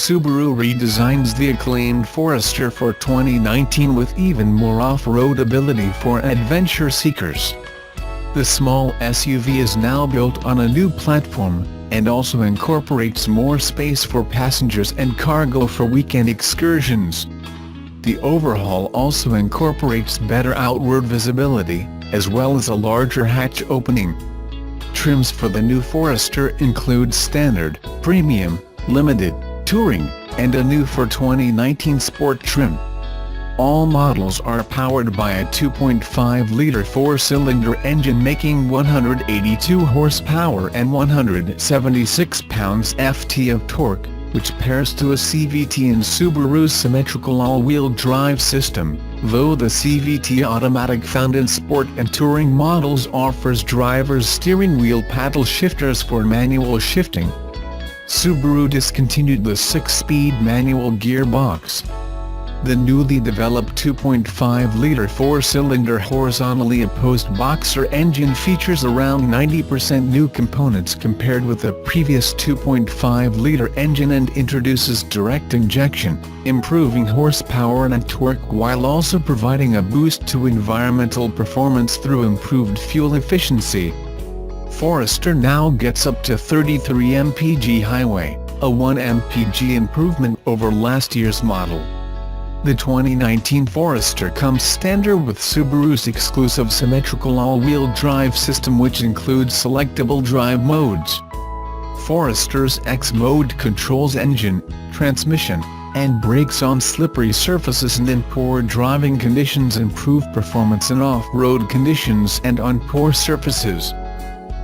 Subaru redesigns the acclaimed Forester for 2019 with even more off-road ability for adventure seekers. The small SUV is now built on a new platform, and also incorporates more space for passengers and cargo for weekend excursions. The overhaul also incorporates better outward visibility, as well as a larger hatch opening. Trims for the new Forester include Standard, Premium, Limited, Touring, and a new for 2019 Sport trim. All models are powered by a 2.5-liter four-cylinder engine making 182 horsepower and 176 pounds-ft of torque, which pairs to a CVT in Subaru's symmetrical all-wheel drive system, though the CVT automatic found in Sport and Touring models offers drivers steering wheel paddle shifters for manual shifting. Subaru discontinued the 6-speed manual gearbox. The newly developed 2.5-liter four-cylinder horizontally opposed boxer engine features around 90% new components compared with the previous 2.5-liter engine and introduces direct injection, improving horsepower and torque while also providing a boost to environmental performance through improved fuel efficiency. Forester now gets up to 33 mpg highway, a 1 mpg improvement over last year's model. The 2019 Forester comes standard with Subaru's exclusive symmetrical all-wheel drive system, which includes selectable drive modes. Forester's X mode controls engine, transmission, and brakes on slippery surfaces and in poor driving conditions, improve performance in off-road conditions and on poor surfaces.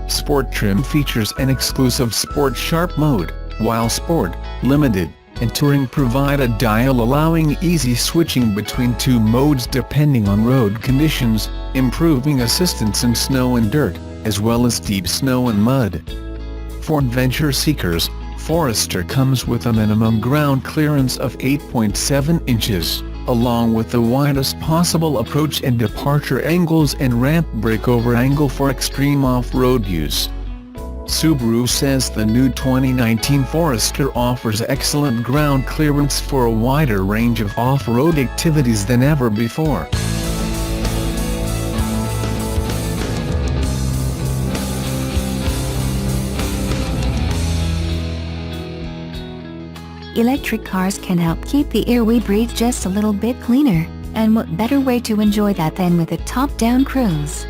Sport trim features an exclusive Sport Sharp mode, while Sport, Limited, and Touring provide a dial allowing easy switching between two modes depending on road conditions, improving assistance in snow and dirt, as well as deep snow and mud. For adventure seekers, Forester comes with a minimum ground clearance of 8.7 inches, along with the widest possible approach and departure angles and ramp breakover angle for extreme off-road use. Subaru says the new 2019 Forester offers excellent ground clearance for a wider range of off-road activities than ever before. Electric cars can help keep the air we breathe just a little bit cleaner, and what better way to enjoy that than with a top-down cruise?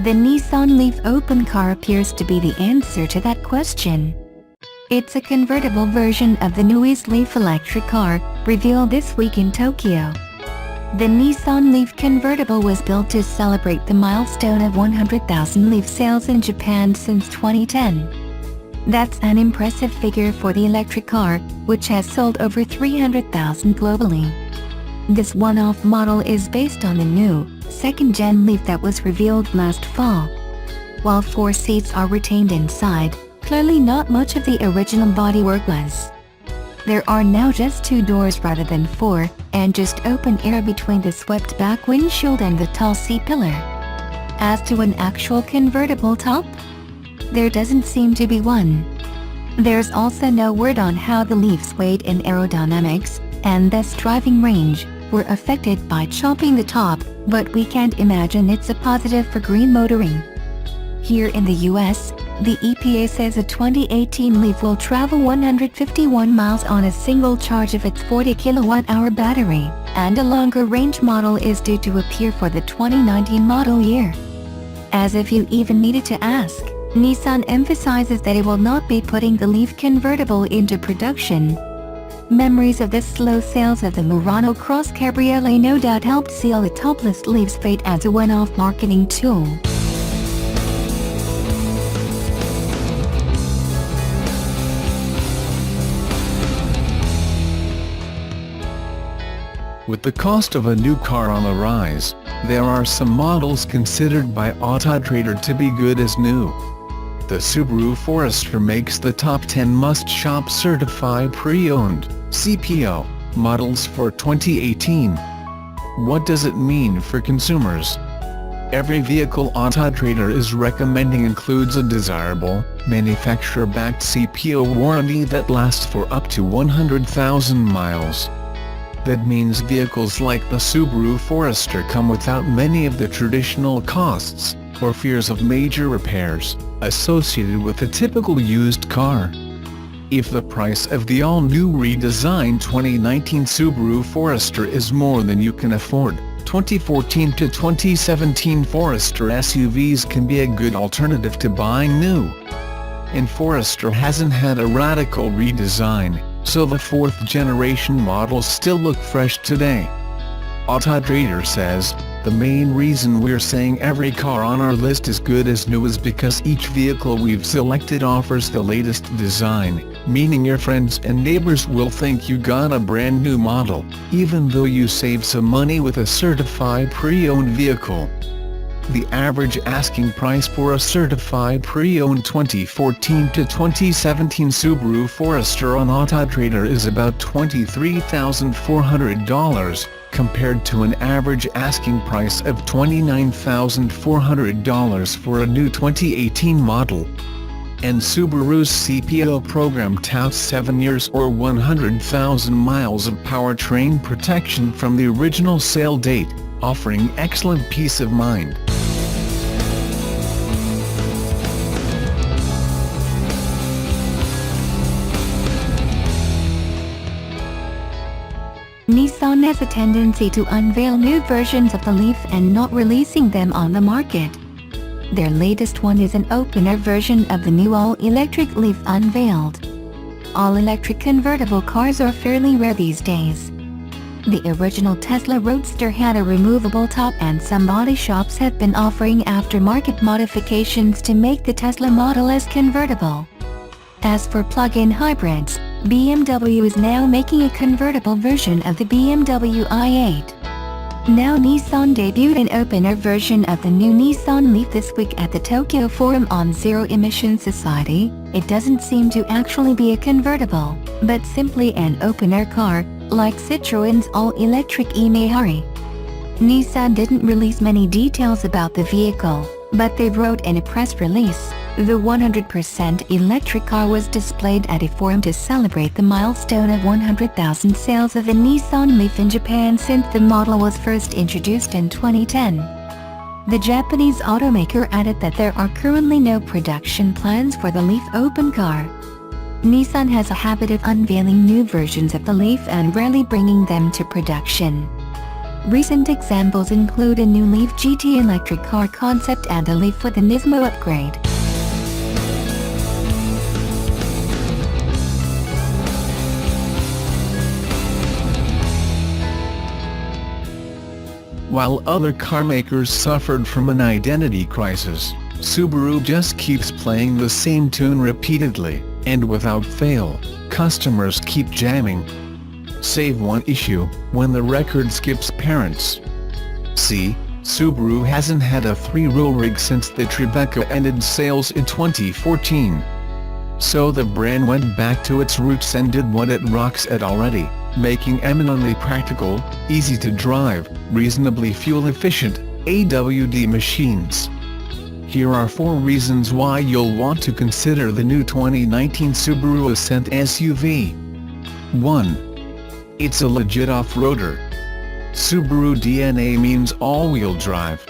The Nissan Leaf open car appears to be the answer to that question. It's a convertible version of the newest Leaf electric car, revealed this week in Tokyo. The Nissan Leaf convertible was built to celebrate the milestone of 100,000 Leaf sales in Japan since 2010. That's an impressive figure for the electric car, which has sold over 300,000 globally. This one-off model is based on the new, second-gen Leaf that was revealed last fall. While 4 seats are retained inside, clearly not much of the original bodywork was. There are now just 2 doors rather than 4, and just open air between the swept-back windshield and the tall C-pillar. As to an actual convertible top, there doesn't seem to be one. There's also no word on how the Leaf's weight and aerodynamics, and thus driving range, were affected by chopping the top, but we can't imagine it's a positive for green motoring. Here in the US, the EPA says a 2018 Leaf will travel 151 miles on a single charge of its 40 kilowatt-hour battery, and a longer range model is due to appear for the 2019 model year. As if you even needed to ask, Nissan emphasizes that it will not be putting the Leaf convertible into production. Memories of the slow sales of the Murano Cross Cabriolet no doubt helped seal the topless Leaf's fate as a one-off marketing tool. With the cost of a new car on the rise, there are some models considered by Autotrader to be good as new. The Subaru Forester makes the top 10 must-shop certified pre-owned (CPO) models for 2018. What does it mean for consumers? Every vehicle Autotrader is recommending includes a desirable, manufacturer-backed CPO warranty that lasts for up to 100,000 miles. That means vehicles like the Subaru Forester come without many of the traditional costs, or fears of major repairs, associated with a typical used car. If the price of the all-new redesigned 2019 Subaru Forester is more than you can afford, 2014 to 2017 Forester SUVs can be a good alternative to buying new. And Forester hasn't had a radical redesign, so the fourth-generation models still look fresh today. Autotrader says, "The main reason we're saying every car on our list is good as new is because each vehicle we've selected offers the latest design, meaning your friends and neighbors will think you got a brand new model, even though you save some money with a certified pre-owned vehicle." The average asking price for a certified pre-owned 2014 to 2017 Subaru Forester on Autotrader is about $23,400, compared to an average asking price of $29,400 for a new 2018 model. And Subaru's CPO program touts 7 years or 100,000 miles of powertrain protection from the original sale date, offering excellent peace of mind. Nissan has a tendency to unveil new versions of the Leaf and not releasing them on the market. Their latest one is an open-air version of the new all-electric Leaf unveiled. All-electric convertible cars are fairly rare these days. The original Tesla Roadster had a removable top, and some body shops have been offering aftermarket modifications to make the Tesla Model S convertible. As for plug-in hybrids, BMW is now making a convertible version of the Bmw i8. Now Nissan debuted an open-air version of the new Nissan Leaf this week at the Tokyo Forum on Zero Emission Society. It doesn't seem to actually be a convertible, but simply an open-air car, like Citroen's all-electric e-Mehari. Nissan didn't release many details about the vehicle, but they wrote in a press release, "The 100% electric car was displayed at a forum to celebrate the milestone of 100,000 sales of the Nissan Leaf in Japan since the model was first introduced in 2010. The Japanese automaker added that there are currently no production plans for the Leaf open car. Nissan has a habit of unveiling new versions of the Leaf and rarely bringing them to production. Recent examples include a new Leaf GT electric car concept and a Leaf with a Nismo upgrade. While other carmakers suffered from an identity crisis, Subaru just keeps playing the same tune repeatedly, and without fail, customers keep jamming. Save one issue, when the record skips parents. See, Subaru hasn't had a 3-row rig since the Tribeca ended sales in 2014. So the brand went back to its roots and did what it rocks at already, making eminently practical, easy to drive, reasonably fuel-efficient, AWD machines. Here are 4 reasons why you'll want to consider the new 2019 Subaru Ascent SUV. 1. It's a legit off-roader. Subaru DNA means all-wheel drive.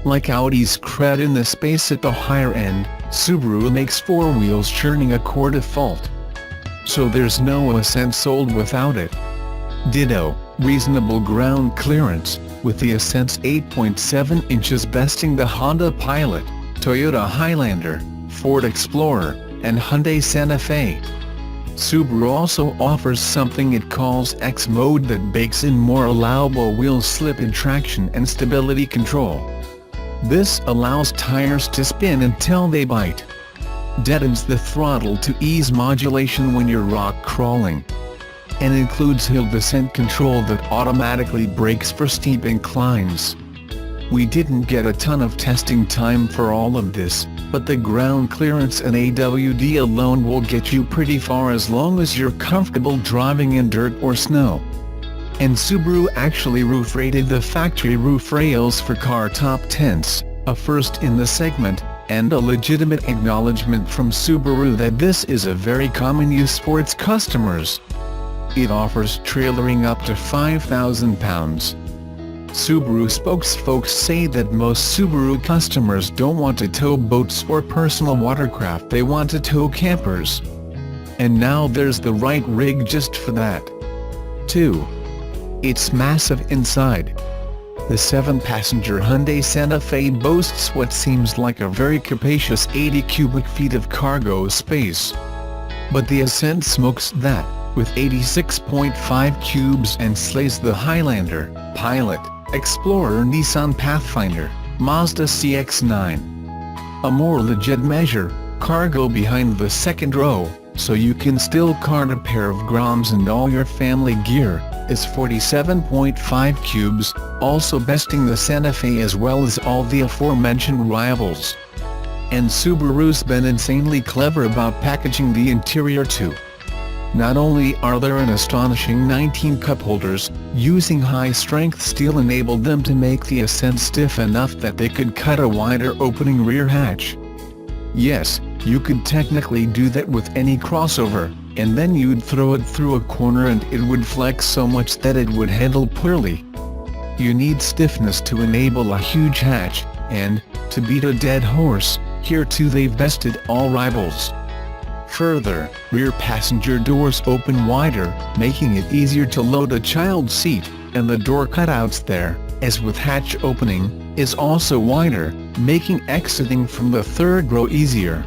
Like Audi's cred in the space at the higher end, Subaru makes 4 wheels churning a core default. So there's no Ascent sold without it. Ditto, reasonable ground clearance, with the Ascent's 8.7 inches besting the Honda Pilot, Toyota Highlander, Ford Explorer, and Hyundai Santa Fe. Subaru also offers something it calls X-Mode that bakes in more allowable wheel slip and traction and stability control. This allows tires to spin until they bite. Deadens the throttle to ease modulation when you're rock crawling. And includes hill descent control that automatically brakes for steep inclines. We didn't get a ton of testing time for all of this, but the ground clearance and AWD alone will get you pretty far as long as you're comfortable driving in dirt or snow. And Subaru actually roof rated the factory roof rails for car top 10s, a first in the segment, and a legitimate acknowledgement from Subaru that this is a very common use for its customers. It offers trailering up to 5,000 pounds. Subaru spokesfolk say that most Subaru customers don't want to tow boats or personal watercraft, they want to tow campers. And now there's the right rig just for that. 2. It's massive inside. The 7-passenger Hyundai Santa Fe boasts what seems like a very capacious 80 cubic feet of cargo space. But the Ascent smokes that, with 86.5 cubes, and slays the Highlander, Pilot, Explorer, Nissan Pathfinder, Mazda CX-9. A more legit measure, cargo behind the second row, so you can still cart a pair of Groms and all your family gear, is 47.5 cubes, also besting the Santa Fe as well as all the aforementioned rivals. And Subaru's been insanely clever about packaging the interior too. Not only are there an astonishing 19 cup holders, using high-strength steel enabled them to make the Ascent stiff enough that they could cut a wider opening rear hatch. Yes, you could technically do that with any crossover, and then you'd throw it through a corner and it would flex so much that it would handle poorly. You need stiffness to enable a huge hatch, and, to beat a dead horse, here too they've bested all rivals. Further, rear passenger doors open wider, making it easier to load a child seat, and the door cutouts there, as with hatch opening, is also wider, making exiting from the third row easier.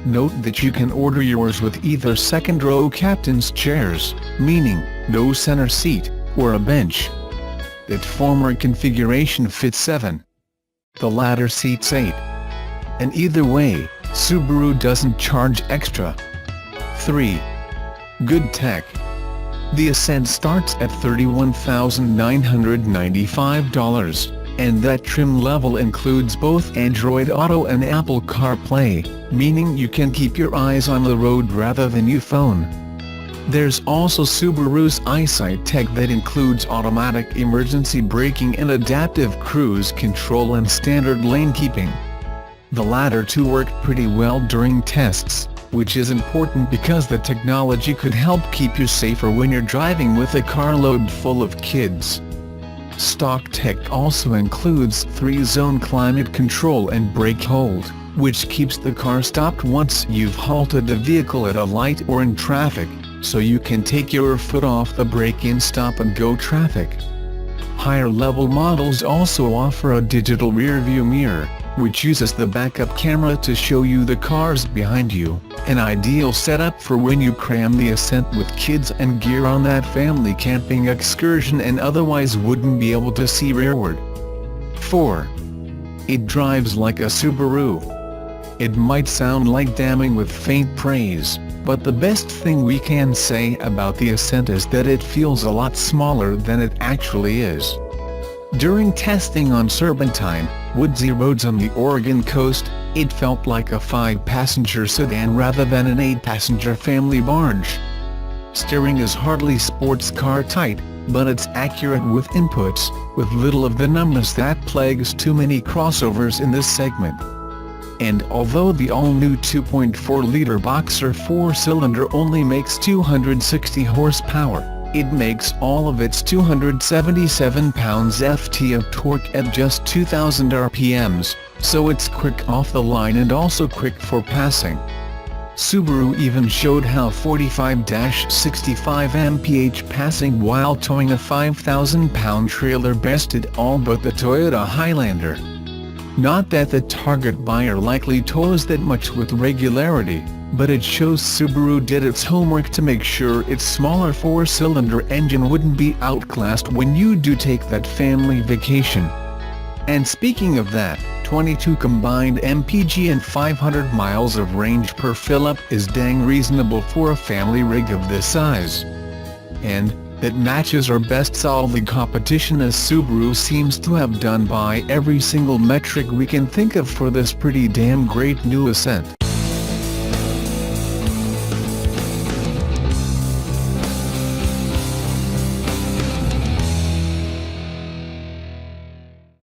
Note that you can order yours with either second row captain's chairs, meaning no center seat, or a bench. That former configuration fits 7. The latter seats 8. And either way, Subaru doesn't charge extra. 3. Good tech. The Ascent starts at $31,995, and that trim level includes both Android Auto and Apple CarPlay, meaning you can keep your eyes on the road rather than your phone. There's also Subaru's EyeSight tech that includes automatic emergency braking and adaptive cruise control and standard lane keeping. The latter two worked pretty well during tests, which is important because the technology could help keep you safer when you're driving with a carload full of kids. Stock tech also includes 3-zone climate control and brake hold, which keeps the car stopped once you've halted the vehicle at a light or in traffic, so you can take your foot off the brake in stop-and-go traffic. Higher-level models also offer a digital rear-view mirror, which uses the backup camera to show you the cars behind you, an ideal setup for when you cram the Ascent with kids and gear on that family camping excursion and otherwise wouldn't be able to see rearward. 4. It drives like a Subaru. It might sound like damning with faint praise, but the best thing we can say about the Ascent is that it feels a lot smaller than it actually is. During testing on serpentine, woodsy roads on the Oregon coast, it felt like a 5-passenger sedan rather than an 8-passenger family barge. Steering is hardly sports car tight, but it's accurate with inputs, with little of the numbness that plagues too many crossovers in this segment. And although the all-new 2.4-liter Boxer 4-cylinder only makes 260 horsepower, it makes all of its 277 pounds-ft of torque at just 2,000 RPMs, so it's quick off the line and also quick for passing. Subaru even showed how 45-65 mph passing while towing a 5,000-pound trailer bested all but the Toyota Highlander. Not that the target buyer likely tows that much with regularity, but it shows Subaru did its homework to make sure its smaller 4-cylinder engine wouldn't be outclassed when you do take that family vacation. And speaking of that, 22 combined MPG and 500 miles of range per fill-up is dang reasonable for a family rig of this size. And that matches our best solid competition, as Subaru seems to have done by every single metric we can think of for this pretty damn great new Ascent.